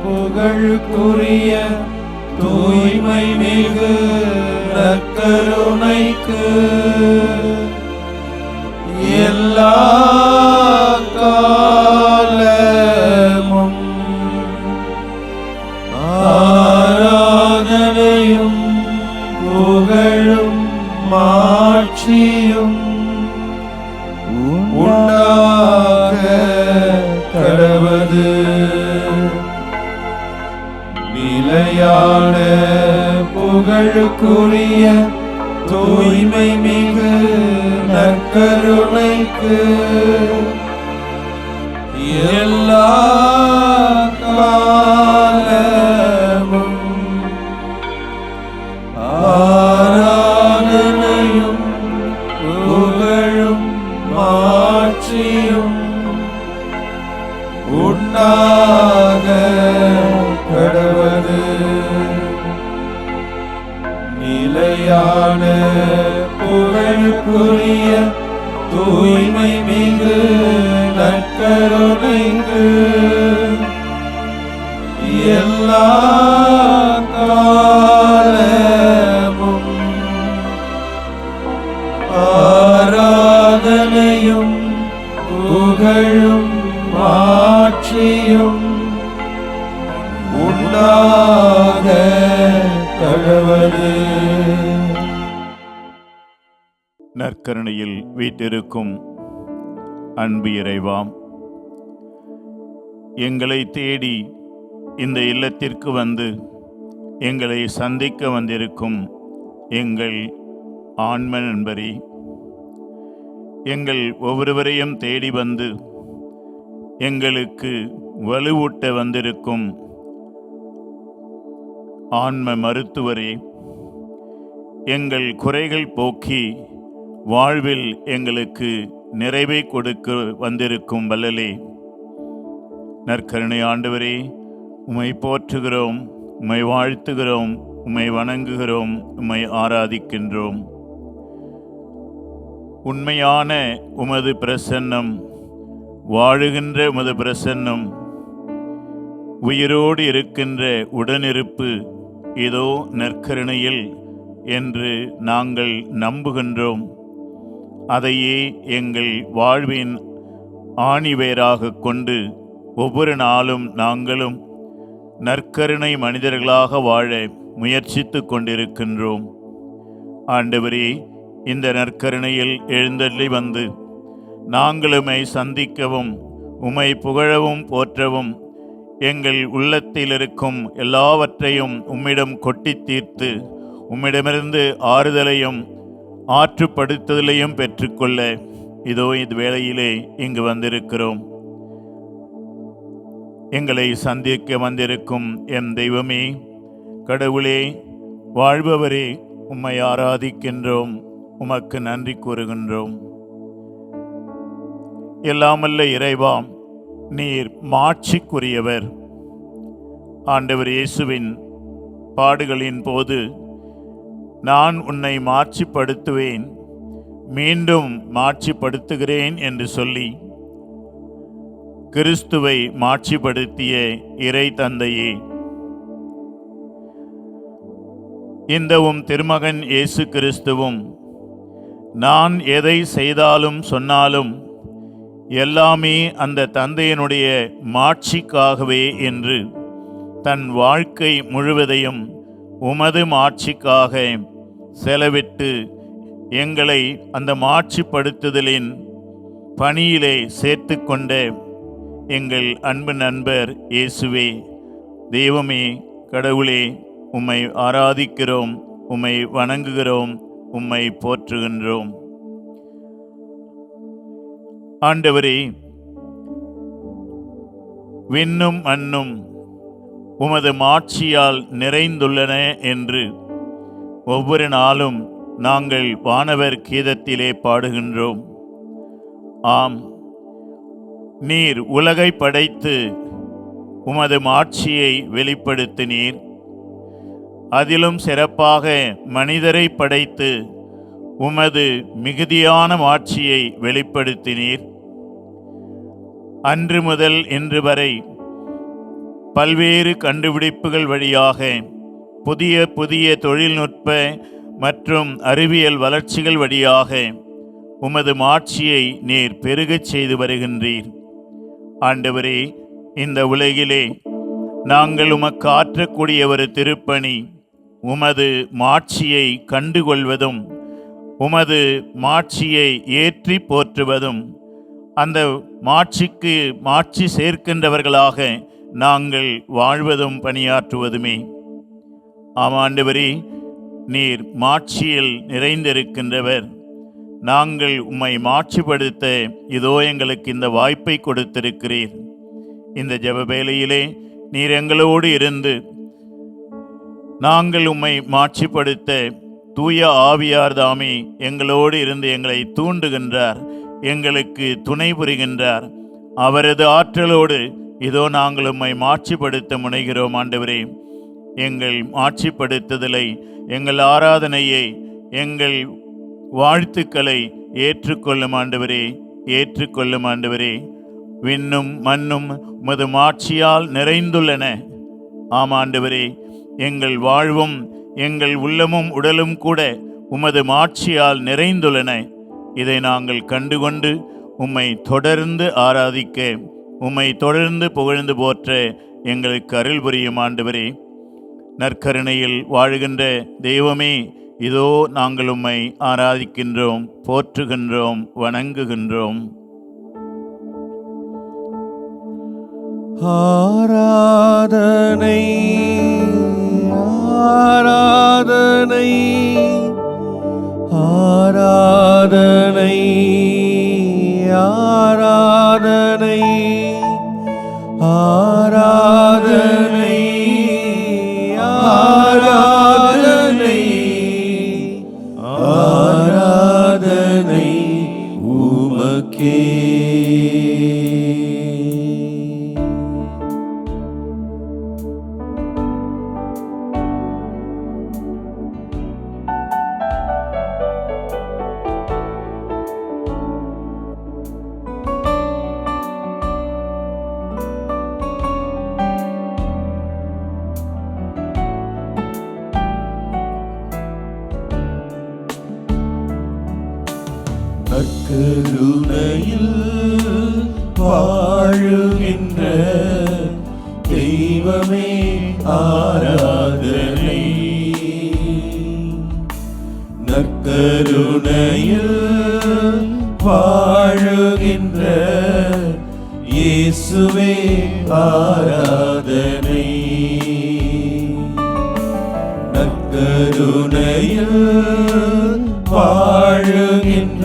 புகழுக்குரிய தூய்மை மிகு நற்கருணைக்கு எல்லா காலமும் ஆராதனையும் புகழும் மாட்சியும் உண்டாக கடவது. நிலையான புகழுக்குரிய தூய்மை மிகு நற்கருணைக்கு எல்லா காலமும் ஆராதனையும் புகழும் மாட்சியும் உண்டாக கடவது. நிலையான புகழுக்குரிய தூய்மை மிகு நற்கருணைக்கு எல்லா காலமும் ஆராதனையும் புகழும் மாட்சியும் உண்டாக கடவது. நற்கருணையில் வீற்றிருக்கும் அன்பு இறைவாம், எங்களை தேடி இந்த இல்லத்திற்கு வந்து எங்களை சந்திக்க வந்திருக்கும் எங்கள் ஆன்ம நண்பரே, எங்கள் ஒவ்வொருவரையும் தேடி வந்து எங்களுக்கு வலுவூட்ட வந்திருக்கும் ஆன்ம மருத்துவரே, எங்கள் குறைகள் போக்கி வாழ்வில் எங்களுக்கு நிறைவை கொடுக்க வந்திருக்கும் வல்லலே, நற்கருணை ஆண்டவரே, உம்மை போற்றுகிறோம், உம்மை வாழ்த்துகிறோம், உம்மை வணங்குகிறோம், உம்மை ஆராதிக்கின்றோம். உண்மையான உமது பிரசன்னம், வாழுகின்ற உமது பிரசன்னம், உயிரோடு இருக்கின்ற உடனிருப்பு இதோ நற்கருணையில் என்று நாங்கள் நம்புகின்றோம். அதையே எங்கள் வாழ்வின் ஆணிவேராக கொண்டு ஒவ்வொரு நாளும் நாங்களும் நற்கருணை மனிதர்களாக வாழ முயற்சித்து கொண்டிருக்கின்றோம். ஆண்டவரே, இந்த நற்கருணையில் எழுந்தள்ளி வந்து நாங்கள் உம்மை சந்திக்கவும் உம்மை புகழவும் போற்றவும் எங்கள் உள்ளத்தில் இருக்கும் எல்லாவற்றையும் உம்மிடம் கொட்டி தீர்த்து உம்மிடமிருந்து ஆறுதலையும் ஆற்றுப்படுத்துதலையும் பெற்றுக்கொள்ள இதோ இது வேளையிலே இங்கு வந்திருக்கிறோம். எங்களை சந்திக்க வந்திருக்கும் எம் தெய்வமே, கடவுளே, வாழ்பவரே, உம்மை ஆராதிக்கின்றோம், உமக்கு நன்றி கூறுகின்றோம். எல்லாமல்ல இறைவாம், நீர் மாட்சிக்குரியவர். ஆண்டவர் இயேசுவின் பாடுகளின் போது நான் உன்னை மாட்சிப்படுத்துவேன், மீண்டும் மாட்சிப்படுத்துகிறேன் என்று சொல்லி கிறிஸ்துவை மாட்சிப்படுத்திய இறை தந்தையே, இந்த உம் திருமகன் இயேசு கிறிஸ்துவும் நான் எதை செய்தாலும் சொன்னாலும் எல்லாமே அந்த தந்தையினுடைய மாட்சிக்காகவே என்று தன் வாழ்க்கை முழுவதையும் உமது மாட்சிக்காக செலவிட்டு எங்களை அந்த மாட்சிப்படுத்துதலின் பணியிலே சேர்த்து கொண்ட எங்கள் அன்பு நண்பர் இயேசுவே, தெய்வமே, கடவுளே, உம்மை ஆராதிக்கிறோம், உம்மை வணங்குகிறோம், உம்மை போற்றுகின்றோம். ஆண்டவரே, விண்ணும் மண்ணும் உமது மாட்சியால் நிறைந்துள்ளன என்று ஒவ்வொரு நாளும் நாங்கள் வானவர் கீதத்திலே பாடுகின்றோம். ஆம், நீர் உலகை படைத்து உமது மாட்சியை வெளிப்படுத்தினீர். அதிலும் சிறப்பாக மனிதரை படைத்து உமது மிகுதியான மாட்சியை வெளிப்படுத்தினீர். அன்று முதல் இன்று வரை பல்வேறு கண்டுபிடிப்புகள் வழியாக புதிய புதிய தொழில்நுட்ப மற்றும் அறிவியல் வளர்ச்சிகள் வழியாக உமது மாட்சியை நீர் பெருகச் செய்து வருகின்றீர். ஆண்டவரே, இந்த உலகிலே நாங்கள் உமக்கு ஆற்றக்கூடிய ஒரு திருப்பணி உமது மாட்சியை கண்டுகொள்வதும் உமது மாட்சியை ஏற்றி போற்றுவதும், அந்த மாட்சிக்கு மாட்சி சேர்க்கின்றவர்களாக நாங்கள் வாழ்வதும் பணியாற்றுவதுமே. ஆமாண்டவரே, நீர் மாட்சியில் நிறைந்திருக்கின்றவர். நாங்கள் உம்மை மாட்சிப்படுத்த இதோ எங்களுக்கு இந்த வாய்ப்பை கொடுத்திருக்கிறீர். இந்த ஜெப வேளையிலே நீர் எங்களோடு இருந்து நாங்கள் உம்மை மாட்சிப்படுத்த தூய ஆவியார் தாமே எங்களோடு இருந்து எங்களை தூண்டுகின்றார், எங்களுக்கு துணை புரிகின்றார். அவரது ஆற்றலோடு இதோ நாங்கள் உம்மை மாட்சிப்படுத்த முனைகிறோம். ஆண்டவரே, எங்கள் மாட்சிப்படுத்துதலை, எங்கள் ஆராதனையை, எங்கள் வாழ்த்துக்களை ஏற்றுக்கொள்ளும் ஆண்டவரே, ஏற்றுக்கொள்ளும் ஆண்டவரே. விண்ணும் மண்ணும் உமது மாட்சியால் நிறைந்துள்ளன. ஆமாண்டவரே, எங்கள் வாழ்வும் எங்கள் உள்ளமும் உடலும் கூட உமது மாட்சியால் நிறைந்துள்ளன. இதை நாங்கள் கண்டுகொண்டு உம்மை தொடர்ந்து ஆராதிக்க, உம்மை தொடர்ந்து புகழ்ந்து போற்ற எங்களுக்கு அருள் புரியும் ஆண்டவரே. நற்கருணையில் வாழுகின்ற தெய்வமே, இதோ நாங்கள் உம்மை ஆராதிக்கின்றோம், போற்றுகின்றோம், வணங்குகின்றோம். ஆராதனை ஆராதனை ஆராதனை ஆராதனை ஆராதனை ஆராதனை ஆராதனை உமக்கே. நற்கருணையில் வாழுகின்ற தெய்வமே ஆராதனை. நற்கருணையில் வாழுகின்ற இயேசுவே ஆராதனை. நற்கருணையில் வாழுகின்ற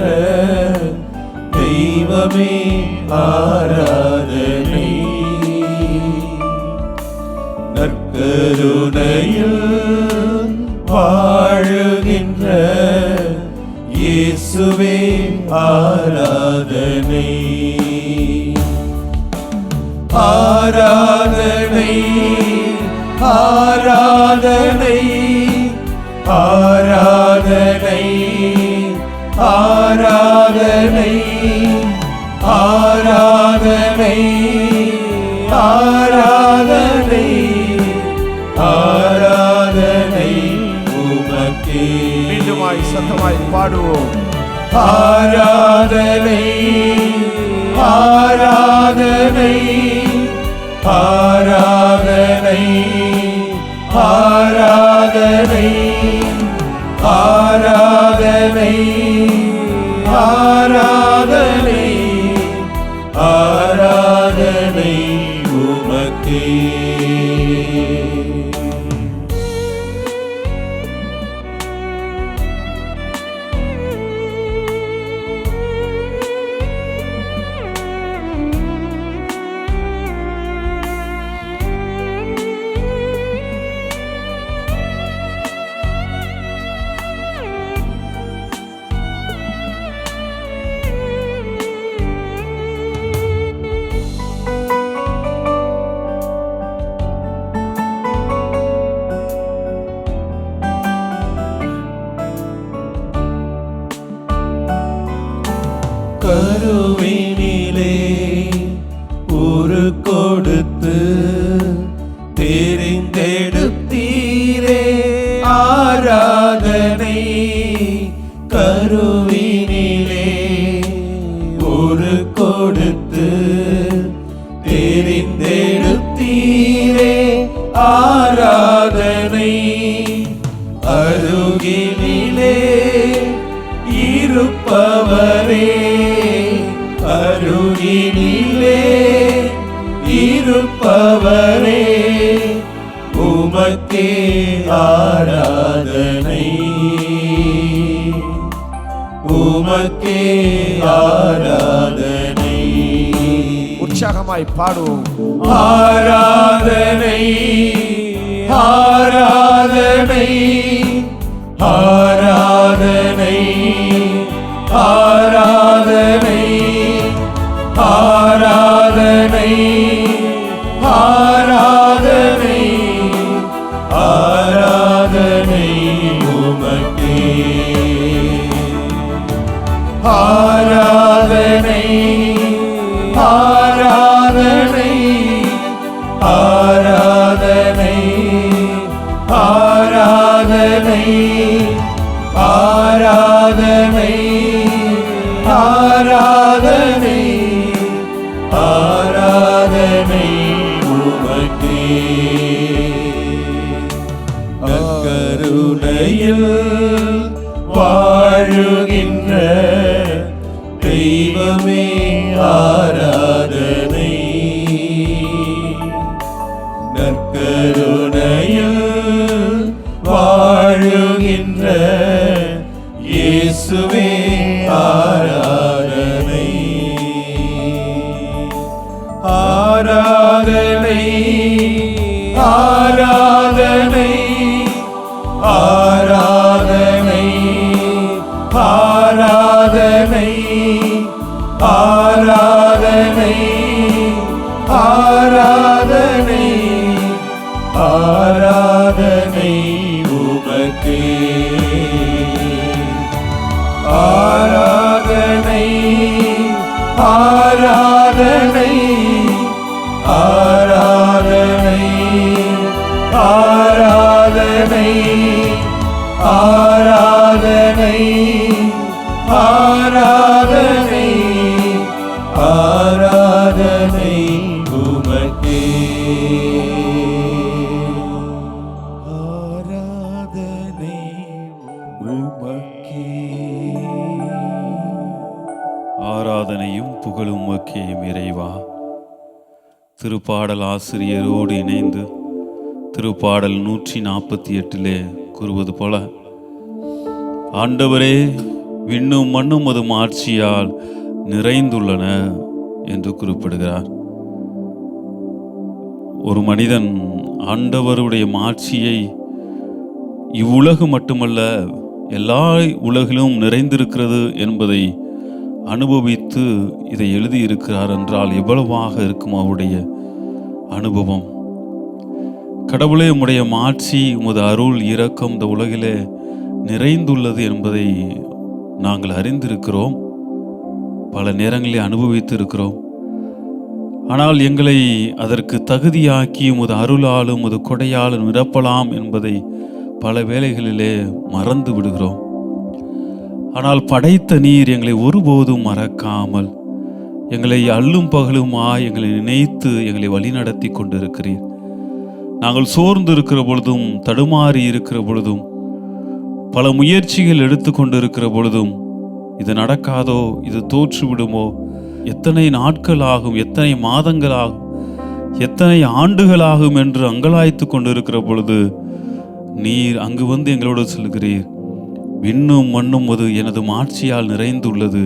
தெய்வமே ஆராதனை. நற்கருணையில் வாழுகின்ற இயேசுவே ஆராதனை. ஆராதனை ஆராதனை ஆராதனை ஆராதனை ஆராதனை ஆராதனை ஆராதனை உமக்கே. மீண்டுமாய் சத்தமாய் பாடுவோம். ஆராதனை ஆராதனை ஆராதனை ஆராதனை ஆராதனை ஆராதனை ஆராதனை உமக்கே. ஆராதனை. அருகினிலே இருப்பவரே, அருகினிலே இருப்பவரே, உமக்கே ஆராதனை, உமக்கே ஆராதனை. உற்சாகமாய் பாடுவோம். ஆராதனை, ஆராதனை, ஆராதனை, ஆராதனை, ஆராதனை, ஆராதனை, ஆராதனை உமக்கே. ஆராதனை, ஆராதனை, ஆராதனை, ஆராதனை, ஆராதனை, ஆராதனை, ஆராதனை உமக்கே. நற்கருணையில் வாழுகின்ற தெய்வமே ஆராதனை. நற்கருணையில் வாழுகின்ற இயேசுவே ஆராதனை. ஆராதனை, ஆராதனை, ஆராதனை, ஆராதனை, ஆராதனை, ஆராதனை, ஆராதனை உமக்கே. ஆராதனை, ஆராதனை, ஆராதனை, ஆராதனை, ஆராதனை, ஆராதனை, ஆராதனை உமக்கே. ஆராதனை உமக்கே. ஆராதனையும் புகழும் உமக்கேயும் இறைவா. திருப்பாடல் ஆசிரியரோடு இணைந்து திருப்பாடல் 148 கூறுவது போல, ஆண்டவரே விண்ணும் மண்ணும் அது ஆட்சியால் நிறைந்துள்ளன என்று குறிப்பிடுகிறார். ஒரு மனிதன் ஆண்டவருடைய மாட்சியை இவ்வுலகு மட்டுமல்ல எல்லா உலகிலும் நிறைந்திருக்கிறது என்பதை அனுபவித்து இதை எழுதியிருக்கிறார் என்றால் எவ்வளவாக இருக்கும் அவருடைய அனுபவம். கடவுளே, உம்முடைய மாட்சி, உமது அருள், இரக்கம் இந்த உலகிலே நிறைந்துள்ளது என்பதை நாங்கள் அறிந்திருக்கிறோம், பல நேரங்களில் அனுபவித்து இருக்கிறோம். ஆனால் எங்களை அதற்கு தகுதியாக்கி உமது அருளாலும் உமது கொடையாலும் நிரப்பலாம் என்பதை பல வேளைகளிலே மறந்து விடுகிறோம். ஆனால் படைத்த நீர் எங்களை ஒருபோதும் மறக்காமல் எங்களை அல்லும் பகலுமாய் எங்களை நினைத்து எங்களை வழிநடத்தி கொண்டிருக்கிறீர். நாங்கள் சோர்ந்து இருக்கிற பொழுதும், தடுமாறி இருக்கிற பொழுதும், பல முயற்சிகள் எடுத்துக்கொண்டு இருக்கிற பொழுதும், இது நடக்காதோ, இது தோற்றுவிடுமோ, எத்தனை நாட்கள் ஆகும், எத்தனை மாதங்கள் ஆகும், எத்தனை ஆண்டுகளாகும் என்று அங்கலாய்த்து கொண்டிருக்கிற பொழுது நீர் அங்கு வந்து எங்களோடு சொல்கிறீர், விண்ணும் மண்ணும் அது எனது மாட்சியால் நிறைந்துள்ளது,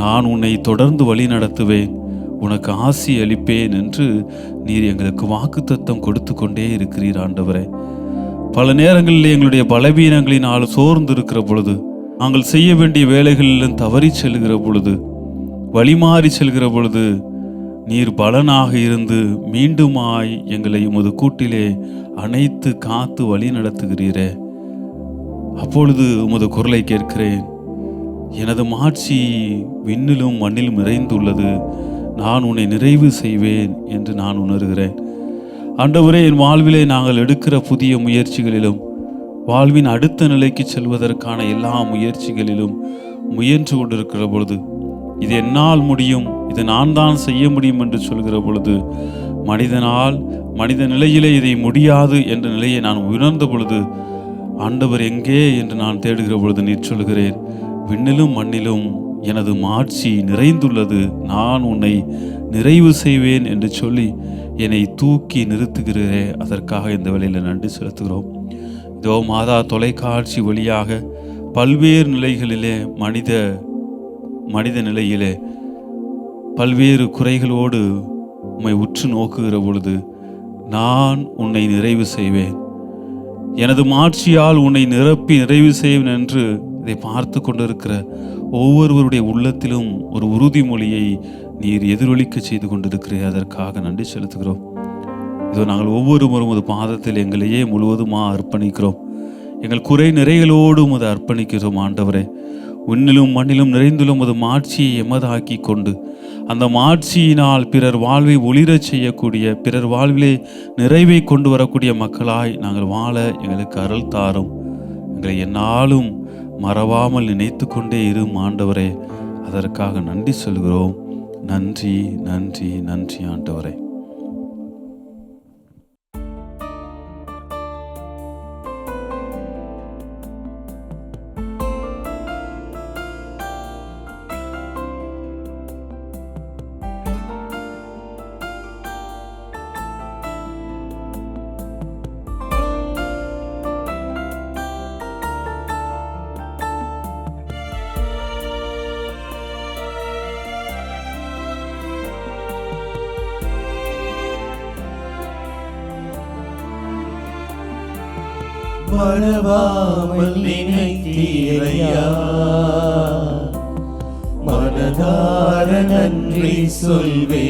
நான் உன்னை தொடர்ந்து வழி நடத்துவேன், உனக்கு ஆசி அளிப்பேன் என்று நீர் எங்களுக்கு வாக்குத்தத்தம் கொடுத்து கொண்டே இருக்கிறீர். ஆண்டவரே, பல நேரங்களில் எங்களுடைய பலவீனங்களினால் சோர்ந்து இருக்கிற பொழுது, நாங்கள் செய்ய வேண்டிய வேலைகளிலும் தவறி செல்கிற பொழுது, வழிமாறி செல்கிற பொழுது நீர் பலனாக இருந்து மீண்டுமாய் எங்களை உமது கூட்டிலே அணைத்து காத்து வழி நடத்துகிறீரே. அப்பொழுது உமது குரலை கேட்கிறேன், எனது மாட்சி விண்ணிலும் மண்ணிலும் நிறைந்துள்ளது, நான் உன்னை நிறைவு செய்வேன் என்று நான் உணர்கிறேன். ஆண்டவரே, என் வாழ்விலே நாங்கள் எடுக்கிற புதிய முயற்சிகளிலும், வாழ்வின் அடுத்த நிலைக்கு செல்வதற்கான எல்லா முயற்சிகளிலும் முயன்று கொண்டிருக்கிற பொழுது இது என்னால் முடியும், இது நான் தான் செய்ய முடியும் என்று சொல்கிற பொழுது, மனித நிலையிலே இதை முடியாது என்ற நிலையை நான் உணர்ந்த பொழுது, ஆண்டவர் எங்கே என்று நான் தேடுகிற பொழுது நீர் சொல்கிறேன், விண்ணிலும் மண்ணிலும் எனது மாட்சி நிறைந்துள்ளது, நான் உன்னை நிறைவு செய்வேன் என்று சொல்லி என்னை தூக்கி நிறுத்துகிறே. அதற்காக இந்த வேளையில் நன்றி செலுத்துகிறோம். இதோ மாதா தொலைக்காட்சி வழியாக பல்வேறு நிலைகளிலே மனித நிலையிலே பல்வேறு குறைகளோடு உம்மை உற்று நோக்குகிற பொழுது, நான் உன்னை நிறைவு செய்வேன், எனது மாட்சியால் உன்னை நிரப்பி நிறைவு செய்வேன் என்று இதை பார்த்து கொண்டிருக்கிற ஒவ்வொருவருடைய உள்ளத்திலும் ஒரு உறுதிமொழியை நீர் எதிரொலிக்க செய்து கொண்டிருக்கிறீர். அதற்காக நன்றி செலுத்துகிறோம். இதோ நாங்கள் ஒவ்வொருவரும் உமது பாதத்தில் எங்களையே முழுவதுமாக அர்ப்பணிக்கிறோம். எங்கள் குறை நிறைகளோடு உமது அர்ப்பணிக்கிறோம். ஆண்டவரே, விண்ணிலும் மண்ணிலும் நிறைந்துள்ள உமது மாட்சியை எமதாக்கி கொண்டு, அந்த மாட்சியினால் பிறர் வாழ்வை ஒளிரச் செய்யக்கூடிய, பிறர் வாழ்விலே நிறைவை கொண்டு வரக்கூடிய மக்களாய் நாங்கள் வாழ எங்களுக்கு அருள் தாரும். எங்களை எந்நாளும் மறவாமல் நினைத்து கொண்டே இரும் ஆண்டவரே. அதற்காக நன்றி சொல்கிறோம். நன்றி நன்றி நன்றி ஆண்டவரே. மறவாமல் நினைத்தீரையா, மனதார நன்றி சொல்வே.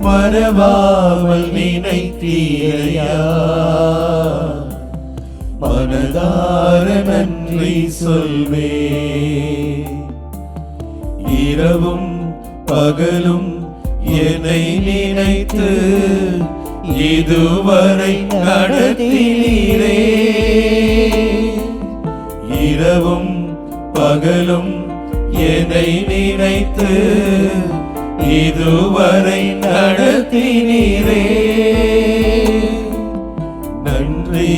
மறவாமல் நினைத்தீரையா, மனதார நன்றி சொல்வே. இரவும் பகலும் என்னை நினைத்து இதுவரை நடத்தினீரே. இரவும் பகலும் என்னை நினைத்து இதுவரை நடத்தினீரே. நன்றி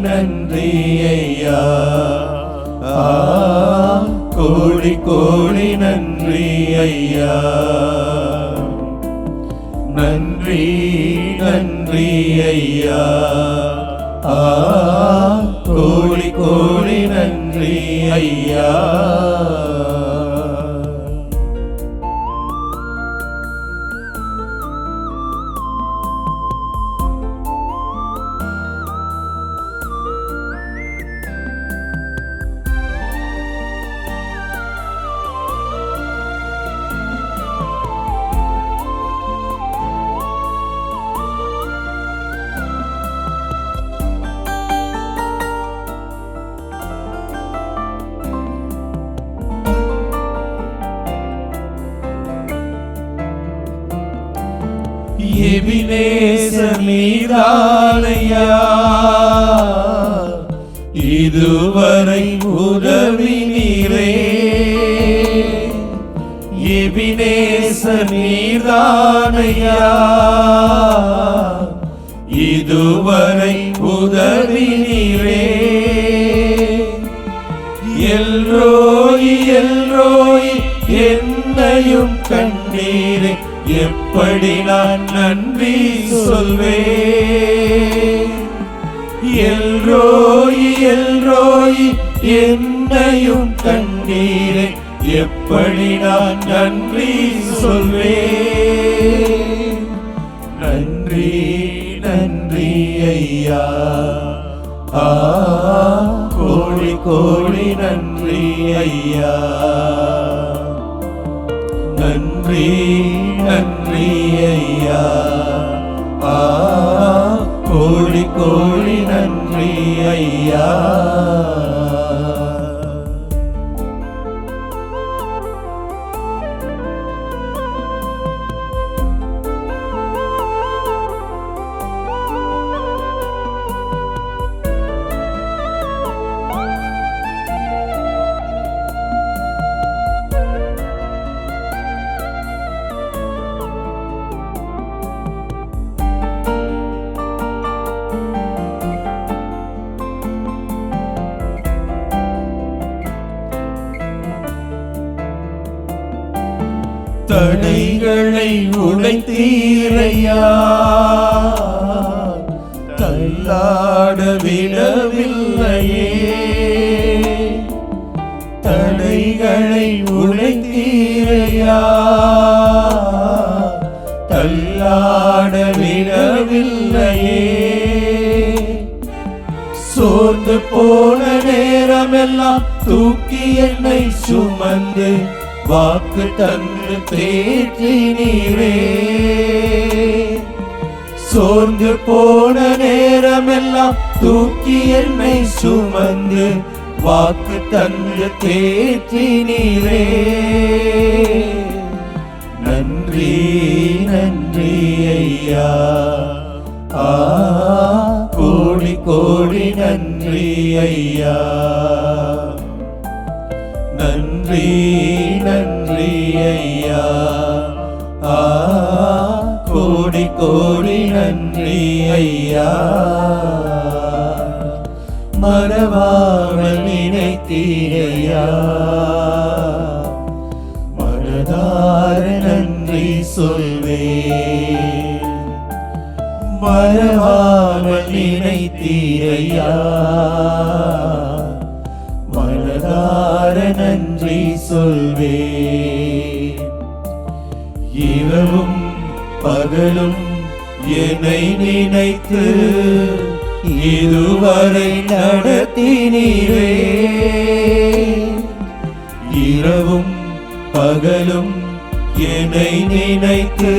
நன்றி ஐயா, கோடி கோடி நன்றி ஐயா. நன்றி நன்றி ஐயா, கோடி கோடி நன்றி ஐயா. எபினேசர் நீதானையா, இதுவரை உதவினீரே. எபினேசர் நீதானையா, இதுவரை உதவினீரே. எல்ரோய் எல்ரோய் என்னையும் கண்டீரே, எப்படி நான் நன்றி சொல்வேன். எல்ரோய் எல்ரோய் என்னையும் கண்டீரே, எப்படி நான் நன்றி சொல்வேன். நன்றி நன்றி ஐயா, கோடி கோடி நன்றி ஐயா. நன்றி நன்றி ஐயா, கோடி கோடி நன்றி ஐயா. தடைகளை உடைத்தீரையா, தள்ளாட விடவில்லையே. தடைகளை உடைத்தீரையா, தள்ளாட விடவில்லையே. சோர்ந்து போன நேரமெல்லாம் தூக்கி என்னை சுமந்து வாக்கு தந்து தேற்றினீரே. சோர்ந்து போன நேரமெல்லாம் தூக்கி என்னை சுமந்து வாக்கு தந்து தேற்றினீரே. நன்றி நன்றி ஐயா, கோடி கோடி நன்றி ஐயா. நன்றி நன்றி ஐயா, கோடி கோடி நன்றி ஐயா. மறவாமல் நினைத்தீரையா, மனதார நன்றி சொல்வேன். மறவாமல் நினைத்தீரையா, மனதார நன்றி சொல்வேன். இரவும் பகலும் என்னை நினைத்து இதுவரை நடத்தினீரே. இரவும் பகலும் என்னை நினைத்து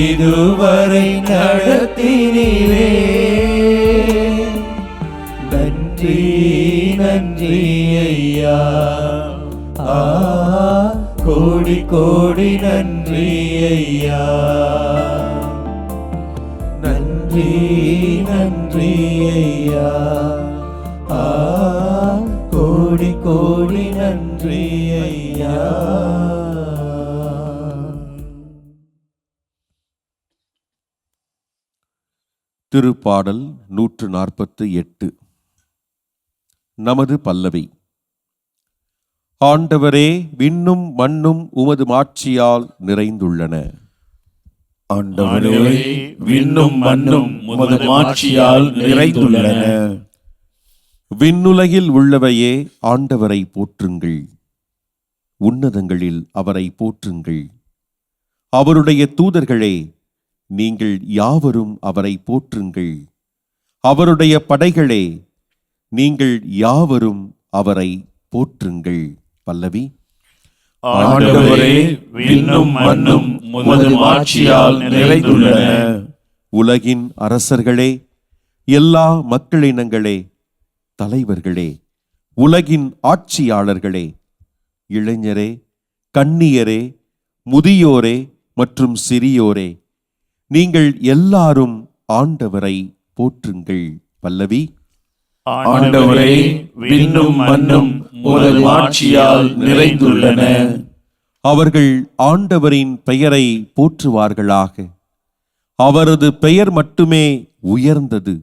இதுவரை நடத்தினீரே. நன்றி நன்றி ஐயா, கோடி கோடி நன்றி ஐயா. நன்றி நன்றி ஐயா, கோடி கோடி நன்றி ஐயா. திருப்பாடல் 148. நமது பல்லவி. ஆண்டவரே, விண்ணும் மண்ணும் உமது மாட்சியால் நிறைந்துள்ளன. ஆண்டவரே, விண்ணும் மண்ணும் உமது மாட்சியால் நிறைந்துள்ளன. விண்ணுலகில் உள்ளவையே ஆண்டவரை போற்றுங்கள், உன்னதங்களில் அவரை போற்றுங்கள். அவருடைய தூதர்களே, நீங்கள் யாவரும் அவரை போற்றுங்கள். அவருடைய படைகளே, நீங்கள் யாவரும் அவரை போற்றுங்கள். பல்லவி. ஆண்டவரே, விண்ணும் மண்ணும் உமது மாட்சியால் நிறைந்துள்ளன. உலகின் அரசர்களே, எல்லா மக்களினங்களே, தலைவர்களே, உலகின் ஆட்சியாளர்களே, இளைஞரே, கன்னியரே, முதியோரே மற்றும் சிறியோரே, நீங்கள் எல்லாரும் ஆண்டவரை போற்றுங்கள். பல்லவி. ஆண்டவரே, விண்ணும் மண்ணும் உமது மாட்சியால் நிறைந்துள்ளன. அவர்கள் ஆண்டவரின் பெயரை போற்றுவார்களாக. அவரது பெயர் மட்டுமே உயர்ந்தது.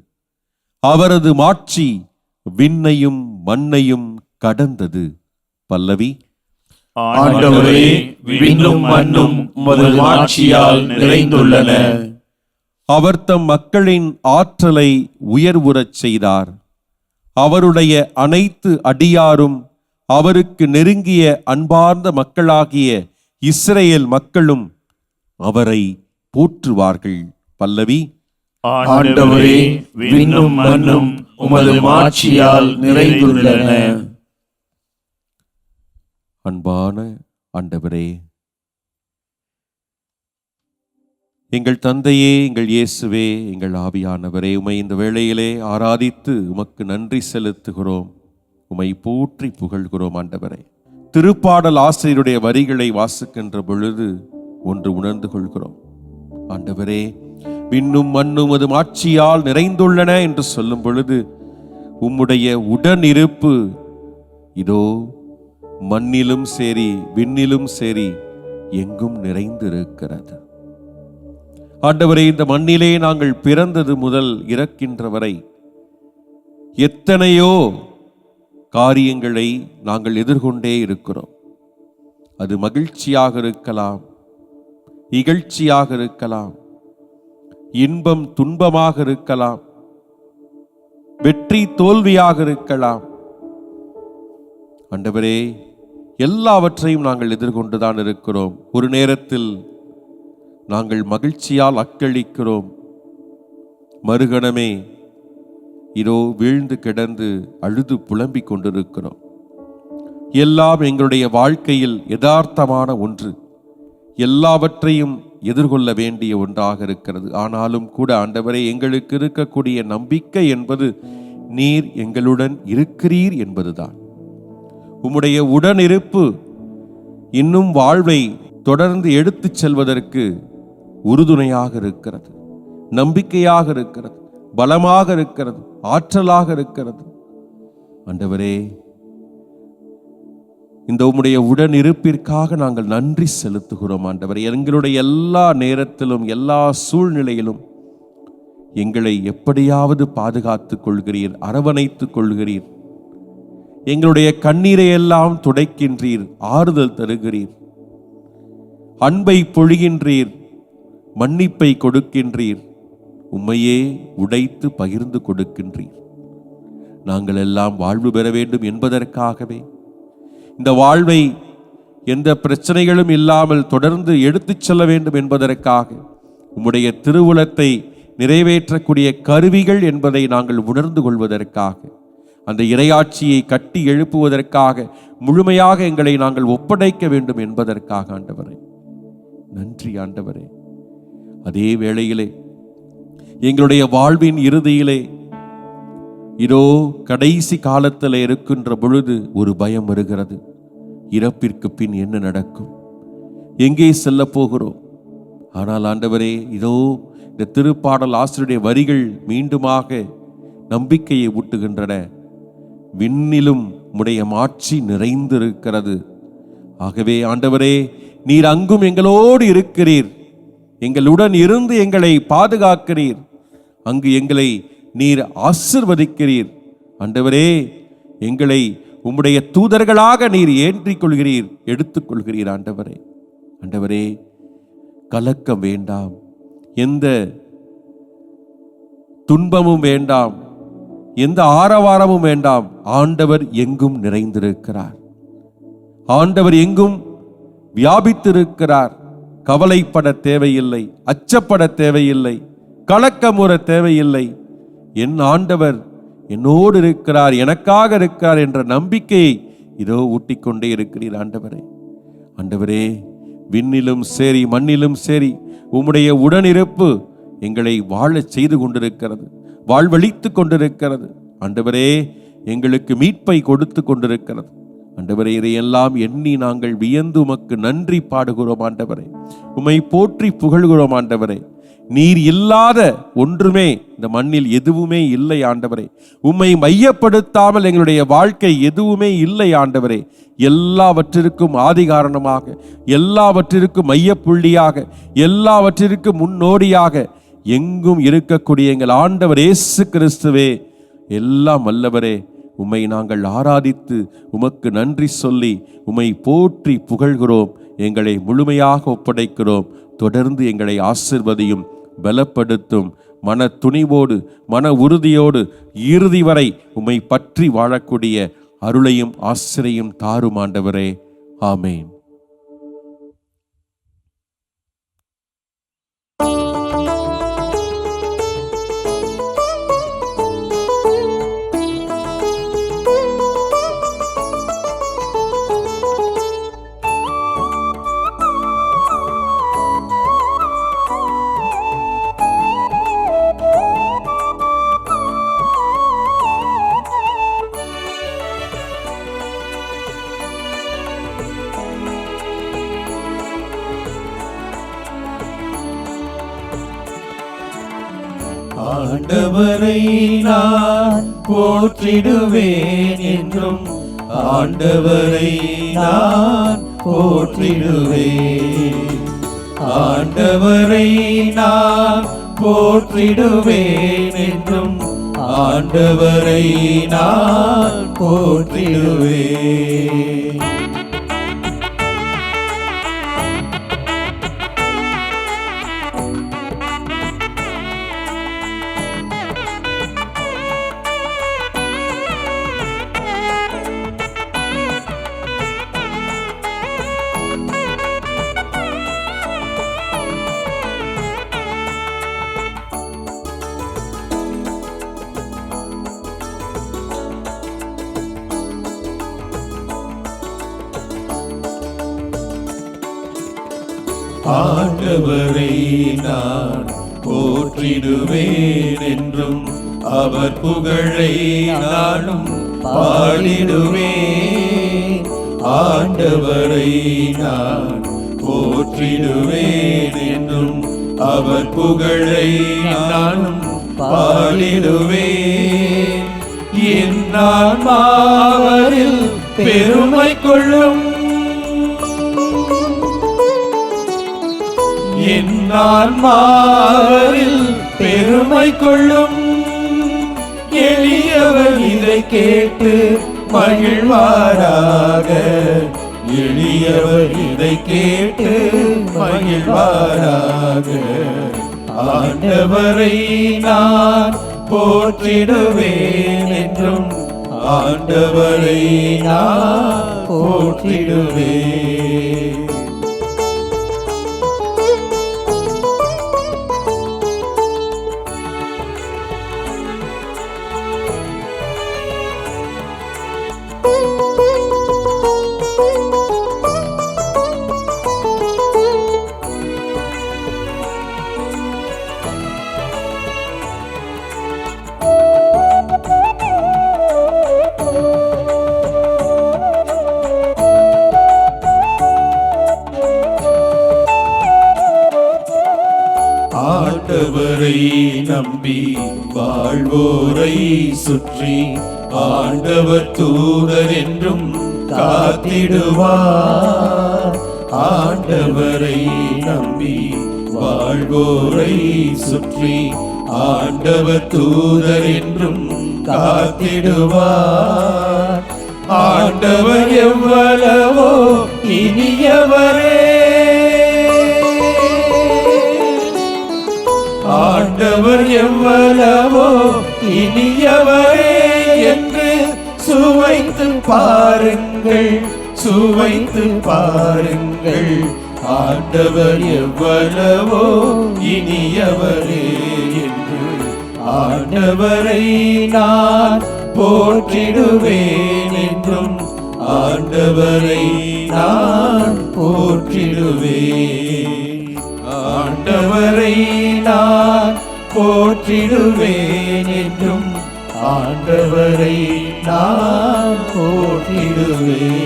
அவரது மாட்சி விண்ணையும் மண்ணையும் கடந்தது. பல்லவி. ஆண்டவரே, விண்ணும் மண்ணும் உமது மாட்சியால் நிறைந்துள்ளன. அவர் தம் மக்களின் ஆற்றலை உயர்வுறச் செய்தார். அவருடைய அனைத்து அடியாரும் அவருக்கு நெருங்கிய அன்பார்ந்த மக்களாகிய இஸ்ரேல் மக்களும் அவரை போற்றுவார்கள். பல்லவி. ஆண்டவரே, விண்ணும் மண்ணும் உமது மாட்சியால் நிறைந்துள்ளன. அன்பான ஆண்டவரே, எங்கள் தந்தையே, எங்கள் இயேசுவே, எங்கள் ஆவியானவரே, உமை இந்த வேளையிலே ஆராதித்து உமக்கு நன்றி செலுத்துகிறோம். உமை போற்றி புகழ்கிறோம். ஆண்டவரே, திருப்பாடல் ஆசிரியருடைய வரிகளை வாசிக்கின்ற பொழுது ஒன்று உணர்ந்து கொள்கிறோம். ஆண்டவரே, விண்ணும் மண்ணும் அது மாட்சியால் நிறைந்துள்ளன என்று சொல்லும் பொழுது உம்முடைய உடனிருப்பு இதோ மண்ணிலும் சரி விண்ணிலும் சரி எங்கும் நிறைந்திருக்கிறது. ஆண்டவரே, இந்த மண்ணிலே நாங்கள் பிறந்தது முதல் இறக்கின்ற வரை எத்தனையோ காரியங்களை நாங்கள் எதிர்கொண்டே இருக்கிறோம். அது மகிழ்ச்சியாக இருக்கலாம், இகழ்ச்சியாக இருக்கலாம், இன்பம் துன்பமாக இருக்கலாம், வெற்றி தோல்வியாக இருக்கலாம். ஆண்டவரே, எல்லாவற்றையும் நாங்கள் எதிர்கொண்டுதான் இருக்கிறோம். ஒரு நேரத்தில் நாங்கள் மகிழ்ச்சியால் அக்களிக்கிறோம், மறுகணமே இதோ வீழ்ந்து கிடந்து அழுது புலம்பிக் கொண்டிருக்கிறோம். எல்லாம் எங்களுடைய வாழ்க்கையில் யதார்த்தமான ஒன்று, எல்லாவற்றையும் எதிர்கொள்ள வேண்டிய ஒன்றாக இருக்கிறது. ஆனாலும் கூட ஆண்டவரே, எங்களுக்கு இருக்கக்கூடிய நம்பிக்கை என்பது நீர் எங்களுடன் இருக்கிறீர் என்பதுதான். உம்முடைய உடனிருப்பு இன்னும் வாழ்வை தொடர்ந்து எடுத்துச் செல்வதற்கு உறுதுணையாக இருக்கிறது, நம்பிக்கையாக இருக்கிறது, பலமாக இருக்கிறது, ஆற்றலாக இருக்கிறது. ஆண்டவரே, இந்த உம்முடைய உடனிருப்பிற்காக நாங்கள் நன்றி செலுத்துகிறோம். ஆண்டவரே, எங்களுடைய எல்லா நேரத்திலும் எல்லா சூழ்நிலையிலும் எங்களை எப்படியாவது பாதுகாத்துக் கொள்கிறீர், அரவணைத்துக் கொள்கிறீர். எங்களுடைய கண்ணீரை எல்லாம் துடைக்கின்றீர், ஆறுதல் தருகிறீர், அன்பை பொழிகின்றீர், மன்னிப்பை கொடுக்கின்றீர், உம்மையே உடைத்து பகிர்ந்து கொடுக்கின்றீர். நாங்கள் எல்லாம் வாழ்வு பெற வேண்டும் என்பதற்காகவே, இந்த வாழ்வை எந்த பிரச்சனைகளும் இல்லாமல் தொடர்ந்து எடுத்துச் செல்ல வேண்டும் என்பதற்காக, உம்முடைய திருவுளத்தை நிறைவேற்றக்கூடிய கருவிகள் என்பதை நாங்கள் உணர்ந்து கொள்வதற்காக, அந்த இறையாட்சியை கட்டி எழுப்புவதற்காக, முழுமையாக எங்களை நாங்கள் ஒப்படைக்க வேண்டும் என்பதற்காக ஆண்டவரே நன்றி. ஆண்டவரே, அதே வேளையிலே எங்களுடைய வாழ்வின் இறுதியிலே இதோ கடைசி காலத்தில் இருக்கின்ற பொழுது ஒரு பயம் வருகிறது. இறப்பிற்கு பின் என்ன நடக்கும், எங்கே செல்ல போகிறோம்? ஆனால் ஆண்டவரே, இதோ இந்த திருப்பாடல் ஆசிரியருடைய வரிகள் மீண்டுமாக நம்பிக்கையை ஊட்டுகின்றன. விண்ணிலும் உம்முடைய மாட்சி நிறைந்திருக்கிறது. ஆகவே ஆண்டவரே, நீர் அங்கும் எங்களோடு இருக்கிறீர், எங்களுடன் இருந்து எங்களை பாதுகாக்கிறீர், அங்கு எங்களை நீர் ஆசிர்வதிக்கிறீர். ஆண்டவரே, எங்களை உம்முடைய தூதர்களாக நீர் ஏற்றிக் கொள்கிறீர், எடுத்துக்கொள்கிறீர். ஆண்டவரே, ஆண்டவரே, கலக்கம் வேண்டாம், எந்த துன்பமும் வேண்டாம், எந்த ஆரவாரமும் வேண்டாம். ஆண்டவர் எங்கும் நிறைந்திருக்கிறார், ஆண்டவர் எங்கும் வியாபித்திருக்கிறார். கவலைப்பட தேவையில்லை, அச்சப்பட தேவையில்லை, கலக்கமுற தேவையில்லை. என் ஆண்டவர் என்னோடு இருக்கிறார், எனக்காக இருக்கிறார் என்ற நம்பிக்கையை இதோ ஊட்டிக்கொண்டே இருக்கிறீர். ஆண்டவரே, ஆண்டவரே, விண்ணிலும் சரி மண்ணிலும் சரி உம்முடைய உடனிருப்பு எங்களை வாழச் செய்து கொண்டிருக்கிறது, வாழ்வழித்து கொண்டிருக்கிறது. ஆண்டவரே, எங்களுக்கு மீட்பை கொடுத்து கொண்டிருக்கிறது. ஆண்டவரே, இதையெல்லாம் எண்ணி நாங்கள் வியந்து உமக்கு நன்றி பாடுகிறோம். ஆண்டவரே, உம்மை போற்றி புகழ்கிறோம். ஆண்டவரே, நீர் இல்லாத ஒன்றுமே இந்த மண்ணில் எதுவுமே இல்லை. ஆண்டவரே, உம்மை மையப்படுத்தாமல் எங்களுடைய வாழ்க்கை எதுவுமே இல்லை. ஆண்டவரே, எல்லாவற்றிற்கும் ஆதி காரணமாக, எல்லாவற்றிற்கும் மையப்புள்ளியாக, எல்லாவற்றிற்கும் முன்னோடியாக எங்கும் இருக்கக்கூடிய எங்கள் ஆண்டவர் இயேசு கிறிஸ்துவே, எல்லாம் வல்லவரே, உம்மை நாங்கள் ஆராதித்து உமக்கு நன்றி சொல்லி உம்மை போற்றி புகழ்கிறோம். எங்களை முழுமையாக ஒப்படைக்கிறோம். தொடர்ந்து எங்களை ஆசிர்வதியும், பலப்படுத்தும். மன துணிவோடு மன உறுதியோடு இறுதி வரை உம்மை பற்றி வாழக்கூடிய அருளையும் ஆசிரியும் தாரும் ஆண்டவரே. ஆமேன். ஆண்டவரை நான் போற்றிடுவேன் என்றும், ஆண்டவரை நான் போற்றிடுவேன், ஆண்டவரை நான் போற்றிடுவேன் என்றும், ஆண்டவரை நான் போற்றிடுவேன். ஆண்டவரை நான் போற்றிடுவேன் என்றும் அவர் புகழை நானும் பாடிடுவேன். ஆண்டவரை நான் போற்றிடுவேன் என்றும் அவர் புகழை நானும் பாடிடுவேன். என் ஆன்மாவரில் பெருமை கொள்ளும், என் ஆன்மாவரில் பெருமை கொள்ளும். எளியவர் இதை கேட்டு மகிழ்வாராக, எளியவர் இதை கேட்டு மகிழ்வாராக. ஆண்டவரை நான் போற்றிடுவேன் என்றும் ஆண்டவரை நான் போற்றிடுவேன். ஆண்டவரை நம்பி வாழ்வோரை சுற்றி ஆண்டவர் தூதர் என்றும் காத்திடுவார். ஆண்டவரை நம்பி வாழ்வோரை சுற்றி ஆண்டவர் தூதர் என்றும் காத்திடுவார். ஆண்டவர் எவ்வளவோ இனியவரே, ஆண்டவர் எவ்வளவோ இனியவரே என்று சுவைத்து பாருங்கள், சுவைத்து பாருங்கள். ஆண்டவர் எவ்வளவோ இனியவரே என்று ஆண்டவரை நான் போற்றிடுவேன் என்றும் ஆண்டவரை நான் போற்றிடுவேன். ஆண்டவரை நான் போற்றிடுவேன் என்றும் ஆண்டவரை நான் போற்றிடுவேன்.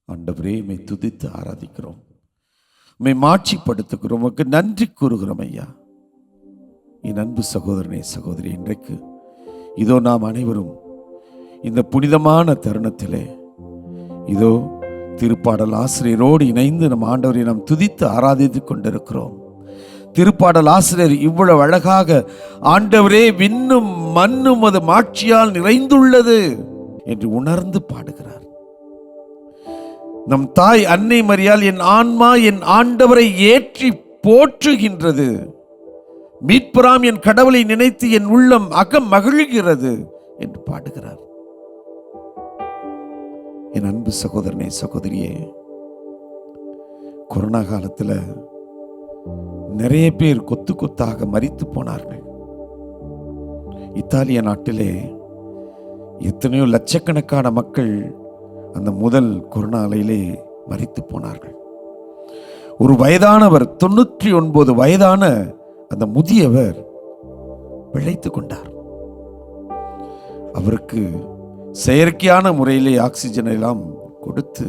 ஆண்டவரே, உம்மை துதித்து ஆராதிக்கிறோம், உம்மை மாட்சிப்படுத்துகிறோம், உமக்கு நன்றி கூறுகிறோம் ஐயா. என் அன்பு சகோதரனே சகோதரி, இன்றைக்கு இதோ நாம் அனைவரும் இந்த புனிதமான தருணத்திலே இதோ திருப்பாடல் ஆசிரியரோடு இணைந்து நம் ஆண்டவரை நாம் துதித்து ஆராதித்துக் கொண்டிருக்கிறோம். திருப்பாடல் ஆசிரியர் இவ்வளவு அழகாக ஆண்டவரே விண்ணும் மண்ணும் அது மாட்சியால் நிறைந்துள்ளது என்று உணர்ந்து பாடுகிறார். நம் தாய் அன்னை மரியாள் என் ஆன்மா என் ஆண்டவரை ஏற்றி போற்றுகின்றது, மீட்பராம் என் கடவுளை நினைத்து என் உள்ளம் அகம் மகிழ்கிறது என்று பாடுகிறார். என் அன்பு சகோதரனே சகோதரியே, கொரோனா காலத்தில் நிறைய பேர் கொத்து கொத்தாக மரித்து போனார்கள். இத்தாலிய நாட்டிலே எத்தனையோ லட்சக்கணக்கான மக்கள் அந்த முதல் கொரோனா அலையிலே மரித்து போனார்கள். ஒரு வயதானவர், 99 வயதான அந்த முதியவர் பிழைத்து கொண்டார். அவருக்கு செயற்கையான முறையிலே ஆக்சிஜன் எல்லாம் கொடுத்து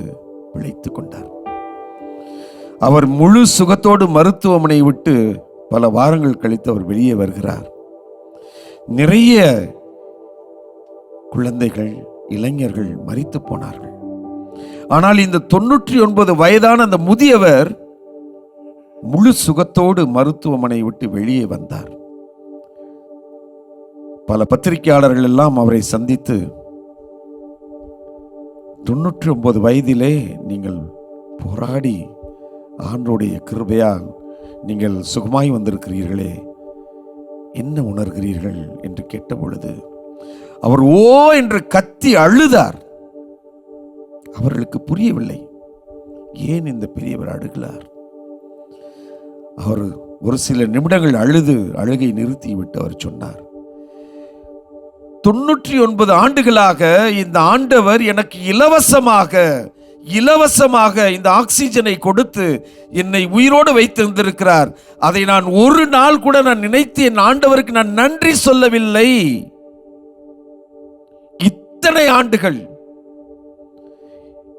பிழைத்து கொண்டார். அவர் முழு சுகத்தோடு மருத்துவமனை விட்டு பல வாரங்கள் கழித்து அவர் வெளியே வருகிறார். நிறைய குழந்தைகள், இளைஞர்கள் மரித்து போனார்கள். ஆனால் இந்த 99 வயதான அந்த முதியவர் முழு சுகத்தோடு மருத்துவமனை விட்டு வெளியே வந்தார். பல பத்திரிகையாளர்கள் எல்லாம் அவரை சந்தித்து 99 வயதிலே நீங்கள் போராடி ஆண்டவருடைய கிருபையால் நீங்கள் சுகமாய் வந்திருக்கிறீர்களே, என்ன உணர்கிறீர்கள் என்று கேட்ட பொழுது அவர் ஓ என்று கத்தி அழுதார். அவர்களுக்கு புரியவில்லை ஏன் இந்த பெரியவர் அழுகிறார். அவர் ஒரு சில நிமிடங்கள் அழுது அழுகை நிறுத்திவிட்டு அவர் சொன்னார், 99 ஆண்டுகளாக இந்த ஆண்டவர் எனக்கு இலவசமாக இலவசமாக இந்த ஆக்சிஜனை கொடுத்து என்னை உயிரோடு வைத்திருந்திருக்கிறார். அதை நான் ஒரு நாள் கூட நான் நினைத்து என் ஆண்டவருக்கு நான் நன்றி சொல்லவில்லை. இத்தனை ஆண்டுகள்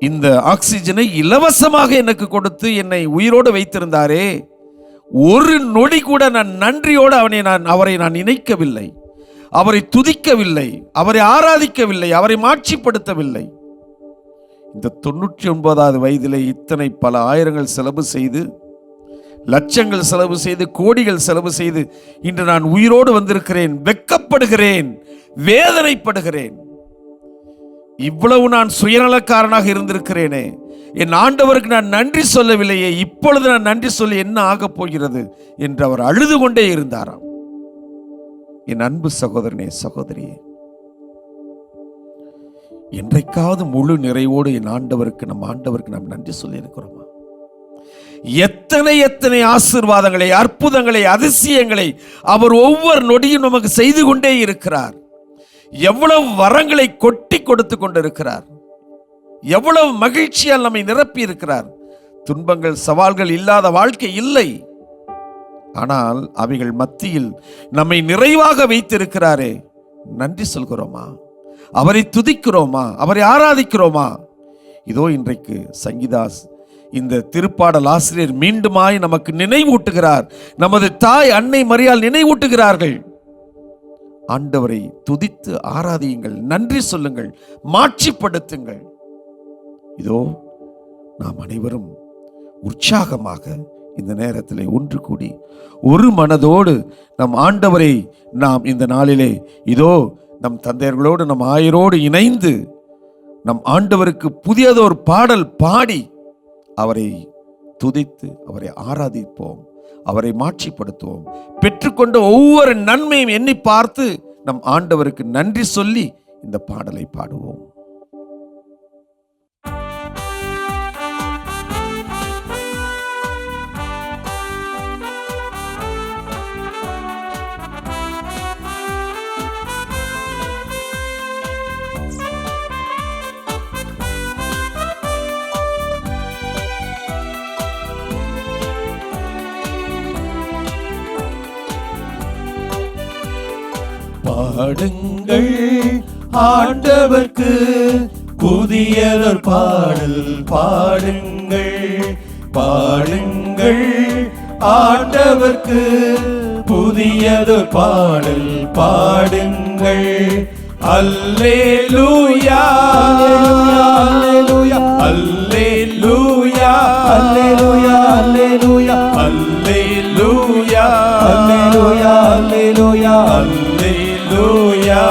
இந்த ஆக்சிஜனை இலவசமாக எனக்கு கொடுத்து என்னை உயிரோடு வைத்திருந்தாரே, ஒரு நொடி கூட நான் நன்றியோடு அவரை நான் நினைக்கவில்லை, அவரை துதிக்கவில்லை, அவரை ஆராதிக்கவில்லை, அவரை மாட்சிப்படுத்தவில்லை. இந்த 99வது வயதிலே இத்தனை பல ஆயிரங்கள் செலவு செய்து, லட்சங்கள் செலவு செய்து, கோடிகள் செலவு செய்து இன்று நான் உயிரோடு வந்திருக்கிறேன். வெட்கப்படுகிறேன், வேதனைப்படுகிறேன். இவ்வளவு நான் சுயநலக்காரனாக இருந்திருக்கிறேனே, என் ஆண்டவருக்கு நான் நன்றி சொல்லவில்லையே, இப்பொழுது நான் நன்றி சொல்லி என்ன ஆகப் போகிறது என்று அவர் அழுது கொண்டே இருந்தாராம். என் அன்பு சகோதரனே, சகோதரியே, என்றைக்காவது முழு நிறைவோடு என் ஆண்டவருக்கு நாம் நன்றி சொல்லி இருக்கிறோமா? எத்தனை எத்தனை ஆசீர்வாதங்களை, அற்புதங்களை, அதிசயங்களை அவர் ஒவ்வொரு நொடியும் நமக்கு செய்து கொண்டே இருக்கிறார். எவ்வளவு வரங்களை கொட்டி கொடுத்து கொண்டிருக்கிறார். எவ்வளவு மகிழ்ச்சியால் நம்மை நிரப்பி இருக்கிறார். துன்பங்கள், சவால்கள் இல்லாத வாழ்க்கை இல்லை. ஆனால் அவைகள் மத்தியில் நம்மை நிறைவாக வைத்திருக்கிறாரே, நன்றி சொல்கிறோமா? அவரை துதிக்கிறோமா? அவரை ஆராதிக்கிறோமா? இதோ இன்றைக்கு சங்கீதாஸ் இந்த திருப்பாடல் ஆசிரியர் மீண்டுமாய் நமக்கு நினைவூட்டுகிறார். நமது தாய் அன்னை மரியாள் நினைவூட்டுகிறார்கள். ஆண்டவரை துதித்து ஆராதியுங்கள், நன்றி சொல்லுங்கள், மாட்சிப்படுத்துங்கள். இதோ நாம் அனைவரும் உற்சாகமாக இந்த நேரத்தில் ஒன்று கூடி ஒரு மனதோடு நம் ஆண்டவரை நாம் இந்த நாளிலே இதோ நம் தந்தையர்களோடு நம் ஆயரோடு இணைந்து நம் ஆண்டவருக்கு புதியதொரு பாடல் பாடி அவரை துதித்து அவரை ஆராதிப்போம், அவரை மாட்சிப்படுத்துவோம். பெற்றுக்கொண்ட ஒவ்வொரு நன்மையும் எண்ணி பார்த்து நம் ஆண்டவருக்கு நன்றி சொல்லி இந்த பாடலை பாடுவோம். பாடுங்கள் ஆண்டவர்க்கு புதியதொரு பாடல் பாடுங்கள். பாடுங்கள் ஆண்டவர்க்கு புதியதொரு பாடல் பாடுங்கள். அல்லேலூயா அல்லேலூயா அல்லேலூயா அல்லேலூயா அல்லேலூயா அல்லேலூயா அல்லேலூயா அல்லேலூயா அல்லேலூயா.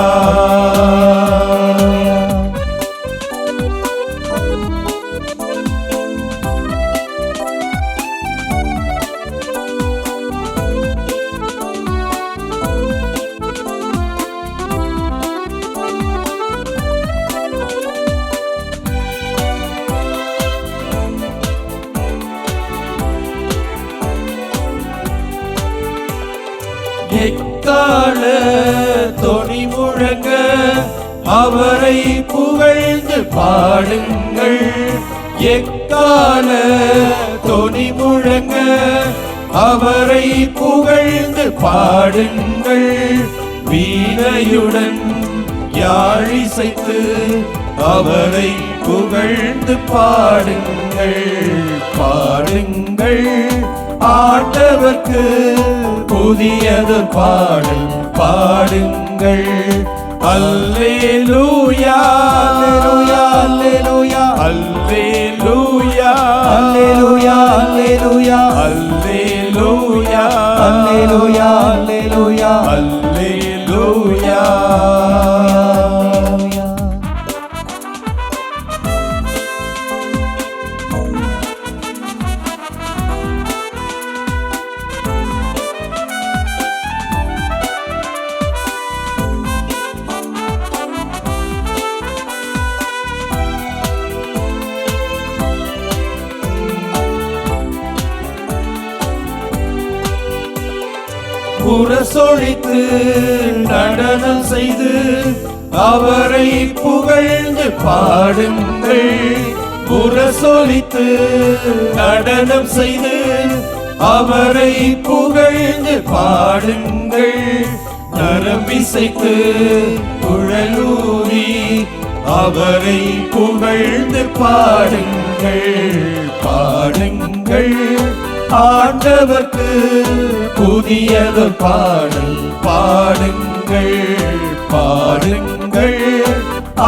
எக்கால தொனி முழங்க அவரை புகழ்ந்து பாடுங்கள். எக்கால தொனி முழங்க அவரை புகழ்ந்து பாடுங்கள். வீணையுடன் யாழிசைத்து அவரை புகழ்ந்து பாடுங்கள். பாடுங்கள் ஆண்டவர்க்கு புதியது பாடல் பாடுங்கள். அல்லேலூயா அல்லேலூயா அல்லேலூயா அல்லேலூயா அல்லேலூயா அல்லேலூயா அல்லேலூயா அல்லேலூயா அல்லேலூயா. புறசொழித்து நடனம் செய்து அவரை புகழ்ந்து பாடுங்கள். முரசொலித்து நடனம் செய்து அவரை புகழ்ந்து பாடுங்கள். நரம்பிசைத்து குழலூதி அவரை புகழ்ந்து பாடுங்கள். பாடுங்கள் ஆண்டவர்க்கு புதியதொரு பாடல் பாடுங்கள். பாடுங்கள்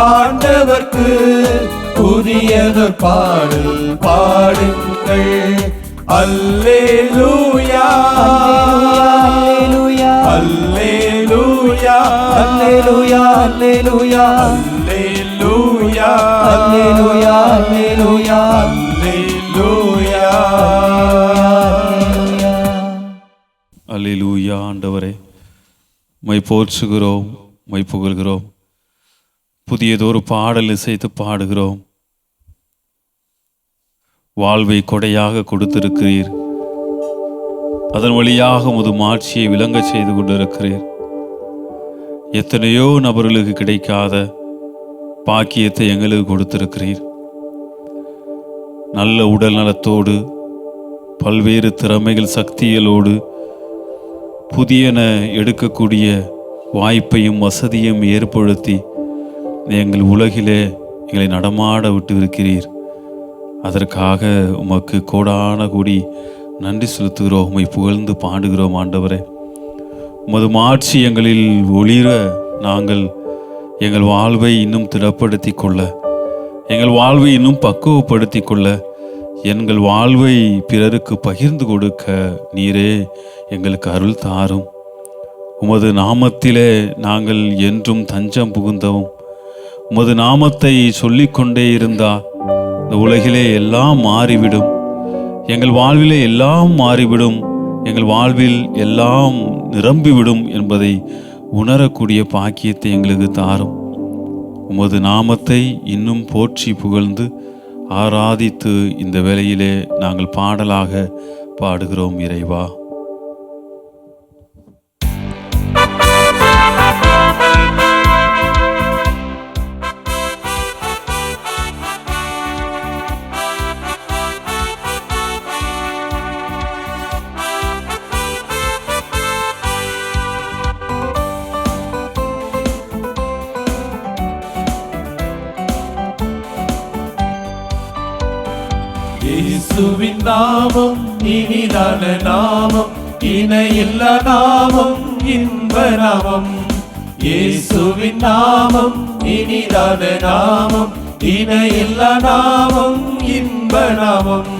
ஆண்டவர்க்கு புதியதொரு பாடல் பாடுங்கள். அல்லேலூயா அல்லேலூயா அல்லேலூயா அல்லேலூயா அல்லேலூயா அல்லேலூயா அல்லேலூயா அல்லேலூயா. அல்லேலூயா. ஆண்டவரே, உம்மை போற்றுகிறோம், உம்மை புகழ்கிறோம். புதியதொரு பாடல் இசைத்து பாடுகிறோம். வாழ்வை கொடையாக கொடுத்திருக்கிறீர். அதன் வழியாக உமது மாட்சியை விளங்க செய்து கொண்டிருக்கிறீர். எத்தனையோ நபர்களுக்கு கிடைக்காத பாக்கியத்தை எங்களுக்கு கொடுத்திருக்கிறீர். நல்ல உடல் நலத்தோடு பல்வேறு திறமைகள் சக்திகளோடு புதியன எடுக்கக்கூடிய வாய்ப்பையும் வசதியும் ஏற்படுத்தி எங்கள் உலகிலே எங்களை நடமாட விட்டு இருக்கிறீர். அதற்காக உமக்கு கோடான கோடி நன்றி செலுத்துகிறோம், உம்மை புகழ்ந்து பாடுகிறோம். ஆண்டவரே, உமது மாட்சி எங்களில் ஒளிர நாங்கள் எங்கள் வாழ்வை இன்னும் திடப்படுத்தி கொள்ள, எங்கள் வாழ்வை இன்னும் பக்குவப்படுத்தி கொள்ள, எங்கள் வாழ்வை பிறருக்கு பகிர்ந்து கொடுக்க நீரே எங்களுக்கு அருள் தாரும். உமது நாமத்திலே நாங்கள் என்றும் தஞ்சம் புகுந்தவும், உமது நாமத்தை சொல்லிக்கொண்டே இருந்தால் இந்த உலகிலே எல்லாம் மாறிவிடும், எங்கள் வாழ்விலே எல்லாம் மாறிவிடும், எங்கள் வாழ்வில் எல்லாம் நிரம்பிவிடும் என்பதை உணரக்கூடிய பாக்கியத்தை எங்களுக்கு தாரும். உமது நாமத்தை இன்னும் போற்றி புகழ்ந்து ஆராதித்து இந்த வேளையிலே நாங்கள் பாடலாக பாடுகிறோம். இறைவா, இயேசுவின் நாமம் இனிதான நாமம், இணையில்லா நாமம், இன்ப நாமம். இயேசுவின் நாமம் இனிதான நாமம், இணையில்லா நாமம், இன்ப நாமம்.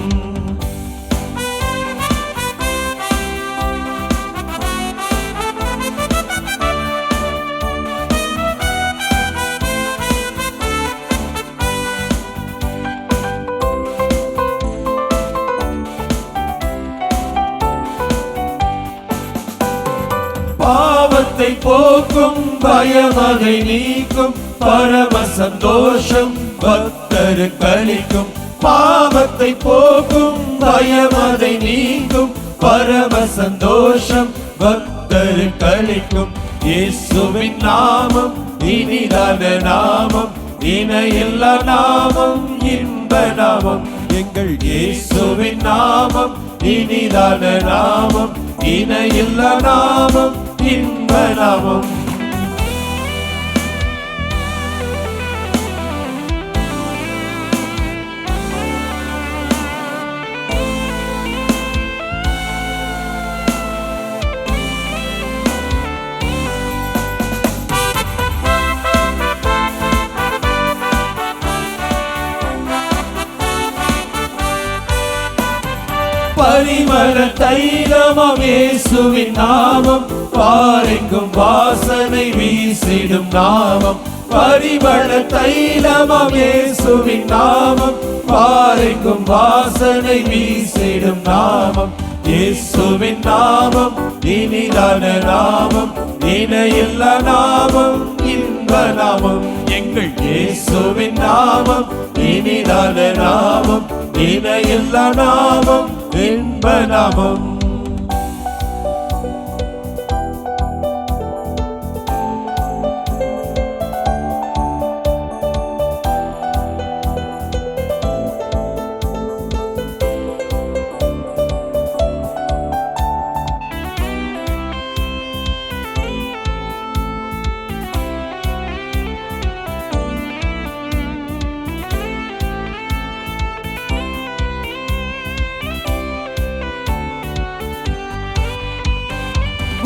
பாவத்தை போக்கும், பயமதை நீக்கும், பரம சந்தோஷம் பக்தருக்கு அளிக்கும். பாவத்தை போக்கும், பயமதை நீக்கும், பரம சந்தோஷம் பக்தருக்கு அளிக்கும். இயேசுவின் நாமம் இனிதான நாமம், இணையில்லா நாமம், இன்ப நாமம். எங்கள் இயேசுவின் நாமம் இனிதான நாமம், இணையில்லா நாமம், இன்ப நாமம். பரிமள தைலமாம் இயேசுவின் நாமம், பாரெங்கும் வாசனை வீசிடும் நாமம். பரிமள தைலமாம் இயேசுவின் நாமம், பாரெங்கும் வாசனை வீசிடும் நாமம். இயேசுவின் நாமம் இனிதான நாமம், இணையில்லா நாமம், இன்ப நாமம். எங்கள் இயேசுவின் நாமம் இனிதான நாமம், இணையில்லா நாமம், இன்ப நாமம்.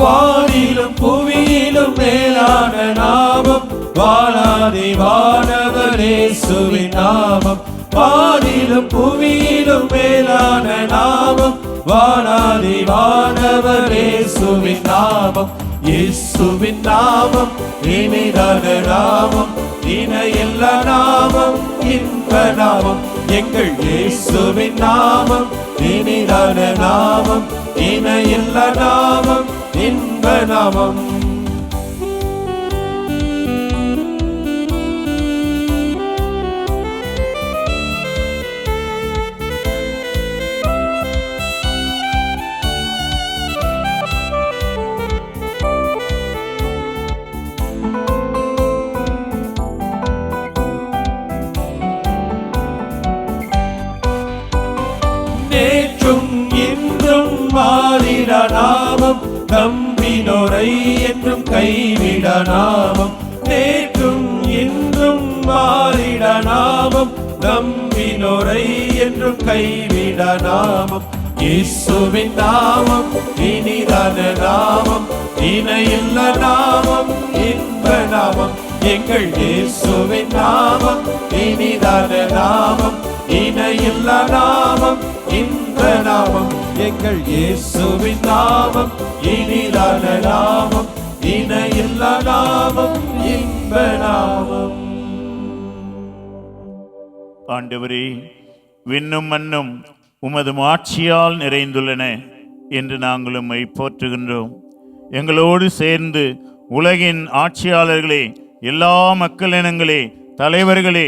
வானிலும் புவியிலும் மேலான நாமம் வானாதி வானவர் இயேசுவின் நாமம். வானிலும் புவியிலும் மேலான நாமம் வானாதி வானவர் இயேசுவின் நாமம். இயேசுவின் நாமம் இனிதான நாமம், இணையில்லா நாமம், இன்ப நாமம். எங்கள் இயேசுவின் நாமம் இனிதான நாமம், இணையில்லா நாமம், இன்ப நாமம். நேற்றும் இன்றும் மாறிட நாமம், நம்பினோரை என்றும் கைவிட நாமம். நேற்றும் இன்றும் மாறிட நாமம், நம்பினோரை என்றும் கைவிட நாமம். இயேசுவின் நாமம் இனிதான நாமம், இணையில்லா நாமம், இன்ப நாமம். எங்கள் இயேசுவின் நாமம் இனிதான நாமம், இணையில்லா நாமம், இன்ப நாமம். எங்கள் இயேசுவின் நாமம் இனிதான நாமம், இணையில்லா நாமம், இன்ப நாமம். ஆண்டவரே, விண்ணும் மண்ணும் உமது மாட்சியால் நிறைந்துள்ளன என்று நாங்கள் உம்மை போற்றுகின்றோம். எங்களோடு சேர்ந்து உலகின் ஆட்சியாளர்களே, எல்லா மக்களினங்களே, தலைவர்களே,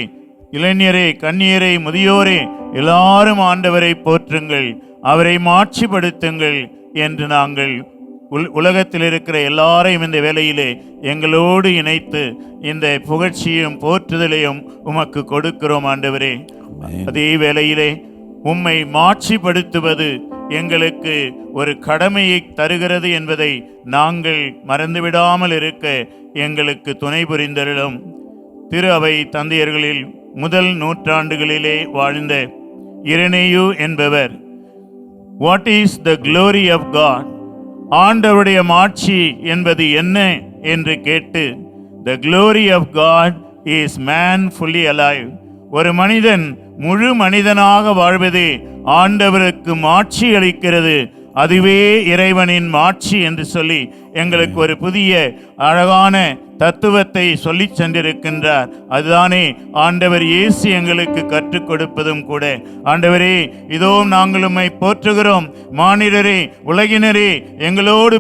இளைஞரே, கன்னியரே, முதியோரே, எல்லாரும் ஆண்டவரை போற்றுங்கள், அவரை மாட்சிப்படுத்துங்கள் என்று நாங்கள் உலகத்தில் இருக்கிற எல்லாரையும் இந்த வேளையிலே எங்களோடு இணைத்து இந்த புகழ்ச்சியும் போற்றுதலையும் உமக்கு கொடுக்கிறோம் ஆண்டவரே. அதே வேளையிலே உம்மை மாட்சிப்படுத்துவது எங்களுக்கு ஒரு கடமையை தருகிறது என்பதை நாங்கள் மறந்துவிடாமல் இருக்க எங்களுக்கு துணை புரிந்தருளும். திரு அவை தந்தையர்களில் முதல் நூற்றாண்டுகளிலே வாழ்ந்த இரணேயு என்பவர், what is the glory of God, ஆண்டவருடைய மாட்சி என்பது என்ன என்று கேட்டு, the glory of God is man fully alive, ஒரு மனிதன் முழு மனிதனாக வாழ்வதே ஆண்டவருக்கு மாட்சி அளிக்கிறது, அதுவே இறைவனின் மாட்சி என்று சொல்லி எங்களுக்கு ஒரு புதிய அழகான தத்துவத்தை சொல்லி சென்றிருக்கின்றார். அதுதானே ஆண்டவர் இயேசு எங்களுக்கு கற்றுக் கொடுப்பதும் கூட. ஆண்டவரே, இதோ நாங்கள் உம்மை போற்றுகிறோம், மானிடரே, உலகினரே, எங்களோடு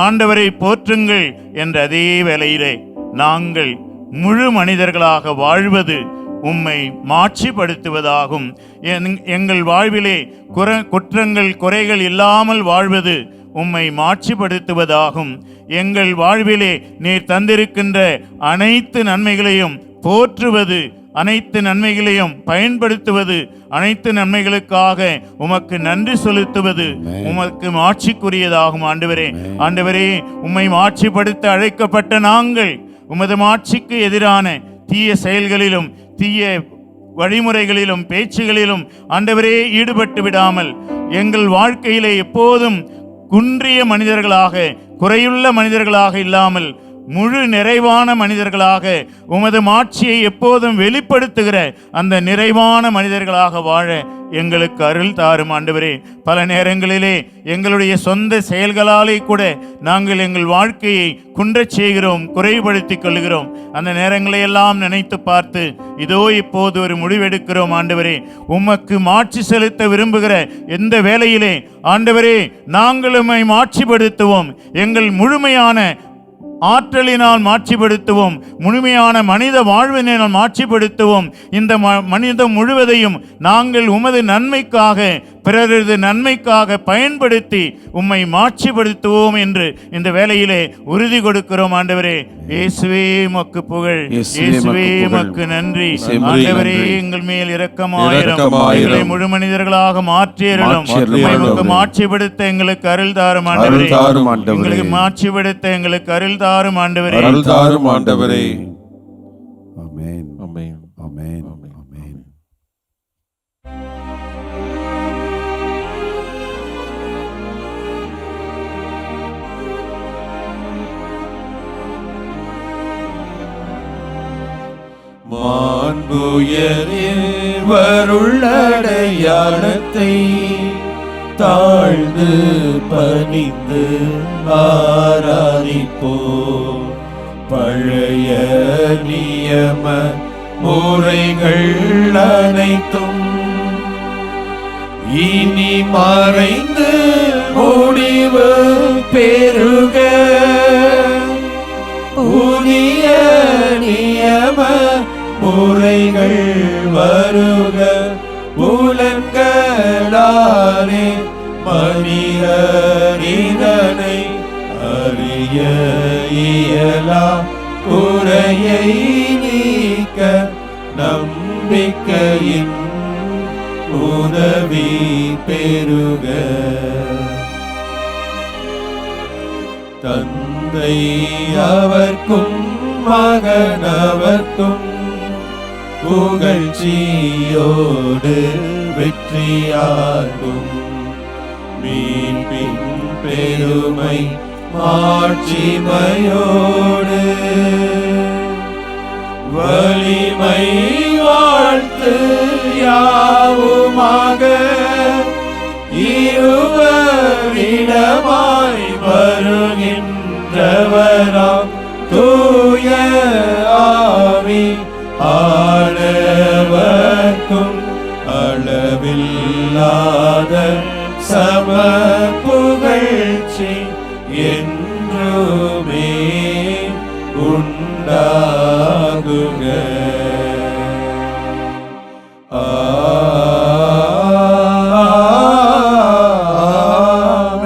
ஆண்டவரை போற்றுங்கள் என்ற அதே வேளையிலே நாங்கள் முழு மனிதர்களாக வாழ்வது உம்மை மாட்சிப்படுத்துவதாகும். எங்கள் வாழ்விலே குற்றங்கள் குறைகள் இல்லாமல் வாழ்வது உம்மை மாட்சிப்படுத்துவதாகும். எங்கள் வாழ்விலே நீர் தந்திருக்கின்ற அனைத்து நன்மைகளையும் போற்றுவது, அனைத்து நன்மைகளையும் பயன்படுத்துவது, அனைத்து நன்மைகளுக்காக உமக்கு நன்றி செலுத்துவது உமக்கு மாட்சிக்குரியதாகும். ஆண்டவரே, ஆண்டவரே, உம்மை மாட்சிப்படுத்த அழைக்கப்பட்ட நாங்கள் உமது மாட்சிக்கு எதிரான தீய செயல்களிலும் தீய வழிமுறைகளிலும் பேச்சுகளிலும் ஆண்டவரே ஈடுபட்டு விடாமல் எங்கள் வாழ்க்கையிலே எப்போதும் குன்றிய மனிதர்களாக, குறையுள்ள மனிதர்களாக இல்லாமல் முழு நிறைவான மனிதர்களாக, உமது மாட்சியை எப்போதும் வெளிப்படுத்துகிற அந்த நிறைவான மனிதர்களாக வாழ எங்களுக்கு அருள் தாரும் ஆண்டவரே. பல நேரங்களிலே எங்களுடைய சொந்த செயல்களாலே கூட நாங்கள் எங்கள் வாழ்க்கையை குன்றச் செய்கிறோம், குறைபடுத்திக் கொள்கிறோம். அந்த நேரங்களை எல்லாம் நினைத்து பார்த்து இதோ இப்போது ஒரு முடிவெடுக்கிறோம் ஆண்டவரே. உமக்கு மாட்சி செலுத்த விரும்புகிற எந்த வேளையிலே ஆண்டவரே நாங்கள் உம்மை மாட்சிப்படுத்துவோம், எங்கள் முழுமையான ஆற்றலினால் மாட்சிப்படுத்துவோம், முழுமையான மனித வாழ்வினால் மாட்சிப்படுத்துவோம். இந்த மனிதம் முழுவதையும் நாங்கள் உமது நன்மைக்காக, பிறரது நன்மைக்காக பயன்படுத்தி உம்மை மாட்சிப்படுத்துவோம் என்று இந்த வேளையிலே உறுதி கொடுக்கிறோம் ஆண்டவரே. இயேசுவே உமக்கு புகழ், இயேசுவே உமக்கு நன்றி. ஆண்டவரே, எங்கள் மேல் இரக்கமாயிரும், எங்களை முழு மனிதர்களாக மாற்றியருளும். உமக்கு மாட்சிப்படுத்த எங்களுக்கு அருள் தாரும் ஆண்டவரே. எங்களுக்கு மாட்சிப்படுத்த எங்களுக்கு அருள் தாரும் ஆண்டவரே. ஆண்டவரே. ஆமென், ஆமென், ஆமென், ஆமென். துயரில் வருள்ளடையாளத்தை தாழ்ந்து பணிந்து ஆராதிப்போம். பழைய நியம முறைகள் அனைத்தும் இனி மறைந்து முடிவு பெறுக. புதிய நியம முறைகள் வருக. புலன்களாலே மனிதர் இதனை அறிய இயலா. குறையை நீக்க நம்பிக்கையின் உதவி பெறுக. தந்தை அவர்க்கும் மகனவர்க்கும் புகழ்ச்சியோடு வெற்றியாகும். மீட்பின் பெருமை மாட்சிமையோடு வலிமை வாழ்த்து யாவுமாக இருவரிடமாய் வருகின்றவராம் தூய ஆவி ஆனவர்க்கும் அளவில்லாத சம புகழ்ச்சி என்றுமே உண்டாகுக.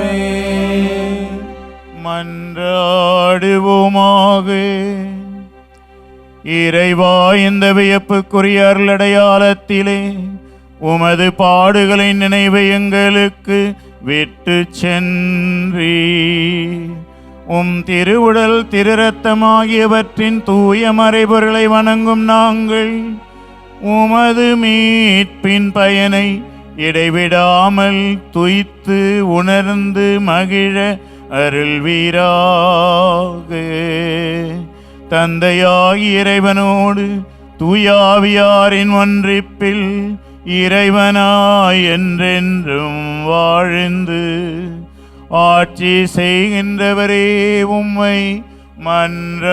ஆமென். மன்றாடுவோமாக. இறைவா, இந்த வியப்புக்குரிய அருளடையாளத்திலே உமது பாடுகளின் நினைவை எங்களுக்கு விட்டு சென்றீ. உம் திருவுடல் திருரத்தமாகியவற்றின் தூய மறைபொருளை வணங்கும் நாங்கள் உமது மீட்பின் பயனை இடைவிடாமல் துய்த்து உணர்ந்து மகிழ அருள்வீராக. தந்தையாகி இறைவனோடு தூயாவியாரின் ஒன்றிப்பில் இறைவனாய் என்றென்றும் வாழ்ந்து ஆட்சி செய்கின்றவரே உம்மை மன்றாடுகின்றோ.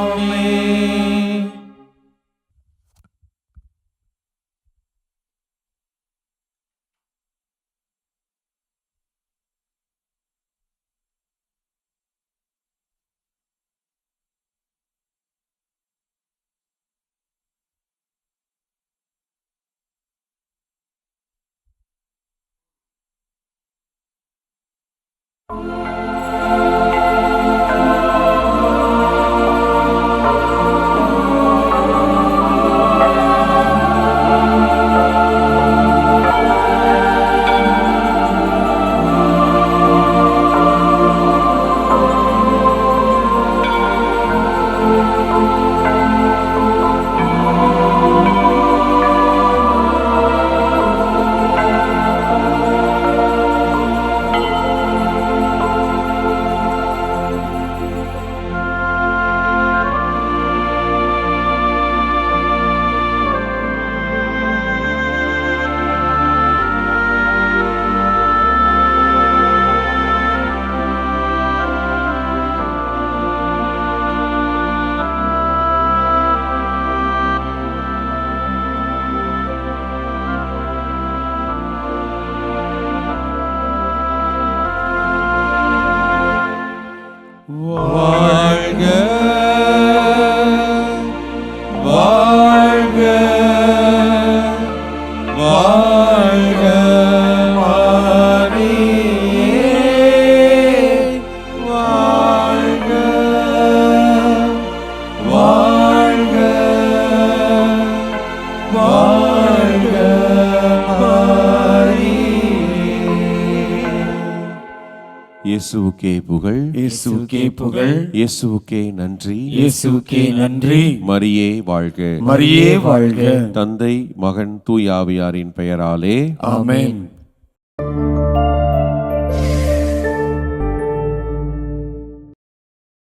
ஆமென். வாழ்க வாழ்க வாழ்க மாரியே வாழ்க வாழ்க வாழ்க மாரியே. இயேசுவுக்கே புகழ், இயேசுவுக்கே புகழ், இயேசுவுக்கே நன்றி, இயேசுவுக்கே நன்றி. மரியே வாழ்க. மரியே வாழ்க. தந்தை மகன் தூயாவியாரின் பெயராலே ஆமென்.